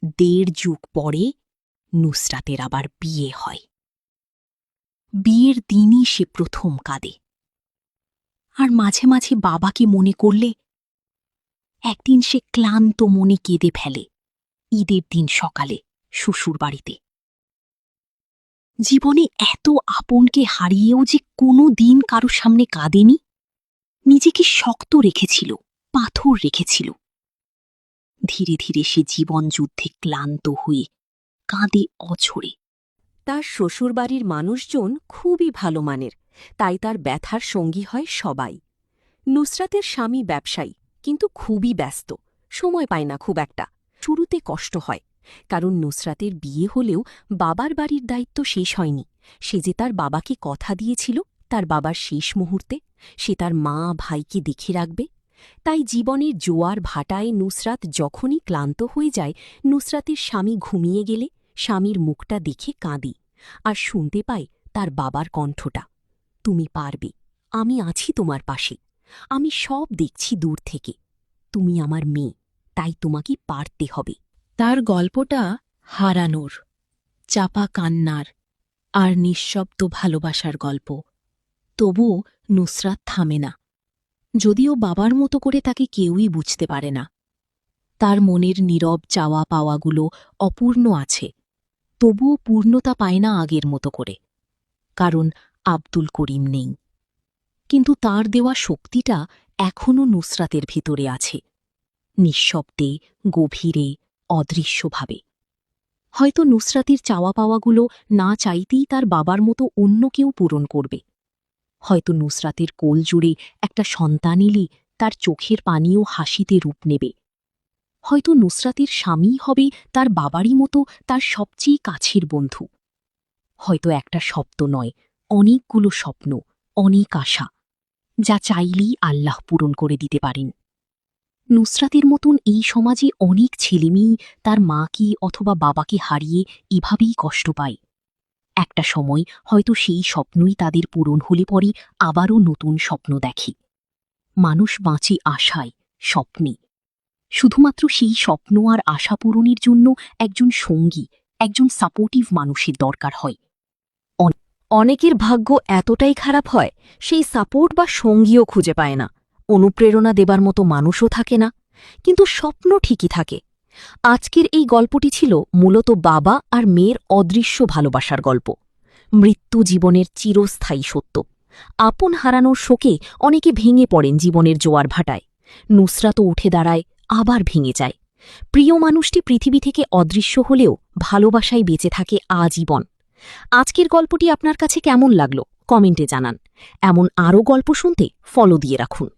1.5 যুগ পরে নুসরাতের আবার বিয়ে হয়। বিয়ের দিনই সে প্রথম কাঁদে। আর মাঝে মাঝে বাবাকে মনে করলে একদিন সে ক্লান্ত মনে কেঁদে ফেলে ঈদের দিন সকালে শ্বশুর বাড়িতে। জীবনে এত আপনকে হারিয়েও যে কোনো দিন কারো সামনে কাঁদেনি, নিজেকে শক্ত রেখেছিল, পাথর রেখেছিল। ধীরে ধীরে সে জীবন যুদ্ধে ক্লান্ত হয়ে কাঁদে অঝরে। তার শ্বশুরবাড়ির মানুষজন খুবই ভালো মানের, তাই তার ব্যথার সঙ্গী হয় সবাই। নুসরাতের স্বামী ব্যবসায়ী, কিন্তু খুবই ব্যস্ত, সময় পায় না খুব একটা। শুরুতে কষ্ট হয়, কারণ নুসরাতের বিয়ে হলেও বাবার বাড়ির দায়িত্ব শেষ হয়নি। সে যে তার বাবাকে কথা দিয়েছিল তার বাবার শেষ মুহূর্তে সে তার মা ভাইকে দেখে রাখবে। তাই জীবনের জোয়ার ভাটায় নুসরাত যখনই ক্লান্ত হয়ে যায়, নুসরাতের স্বামী ঘুমিয়ে গেলে স্বামীর মুখটা দেখে কাঁদি, আর শুনতে পাই তার বাবার কণ্ঠটা, তুমি পারবে, আমি আছি তোমার পাশে, আমি সব দেখছি দূর থেকে, তুমি আমার মেয়ে, তাই তোমাকে পারতে হবে। তার গল্পটা হারানোর, চাপা কান্নার আর নিঃশব্দ ভালোবাসার গল্প। তবুও নুসরাত থামে না, যদিও বাবার মতো করে তাকে কেউই বুঝতে পারে না। তার মনের নীরব চাওয়া পাওয়াগুলো অপূর্ণ আছে, তবুও পূর্ণতা পায় না আগের মতো করে, কারণ আব্দুল করিম নেই। কিন্তু তার দেওয়া শক্তিটা এখনও নুসরাতের ভিতরে আছে, নিঃশব্দে, গভীরে, অদৃশ্যভাবে। হয়তো নুসরাতের চাওয়া পাওয়াগুলো না চাইতেই তার বাবার মতো অন্য কেউ পূরণ করবে। হয়তো নুসরাতের কোল জুড়ে একটা সন্তান এলে তার চোখের পানিও হাসিতে রূপ নেবে। হয়তো নুসরাতের স্বামী হবে তার বাবারই মতো তার সবচেয়ে কাছের বন্ধু। হয়তো একটা শব্দ নয়, অনেকগুলো স্বপ্ন, অনেক আশা, যা চাইলেই আল্লাহ পূরণ করে দিতে পারেন। নুসরাতের মতন এই সমাজে অনেক ছেলেমেয়ে তার মাকে অথবা বাবাকে হারিয়ে এভাবেই কষ্ট পায়। একটা সময় হয়তো সেই স্বপ্নই তাদের পূরণ হলে পরে আবারও নতুন স্বপ্ন দেখে। মানুষ বাঁচে আশায়, স্বপ্নে। শুধুমাত্র সেই স্বপ্ন আর আশা পূরণের জন্য একজন সঙ্গী, একজন সাপোর্টিভ মানুষের দরকার হয়। অনেকের ভাগ্য এতটাই খারাপ হয়, সেই সাপোর্ট বা সঙ্গীও খুঁজে পায় না, অনুপ্রেরণা দেবার মতো মানুষও থাকে না, কিন্তু স্বপ্ন ঠিকই থাকে। আজকের এই গল্পটি ছিল মূলত বাবা আর মেয়ের অদৃশ্য ভালোবাসার গল্প। মৃত্যু জীবনের চিরস্থায়ী সত্য। আপন হারানোর শোকে অনেকে ভেঙে পড়েন জীবনের জোয়ার ভাটায়। নুসরাতও উঠে দাঁড়ায়, আবার ভেঙে যায়। প্রিয় মানুষটি পৃথিবী থেকে অদৃশ্য হলেও ভালোবাসায় বেঁচে থাকে আজীবন। আজকের গল্পটি আপনার কাছে কেমন লাগলো কমেন্টে জানান। এমন আরও গল্প শুনতে ফলো দিয়ে রাখুন।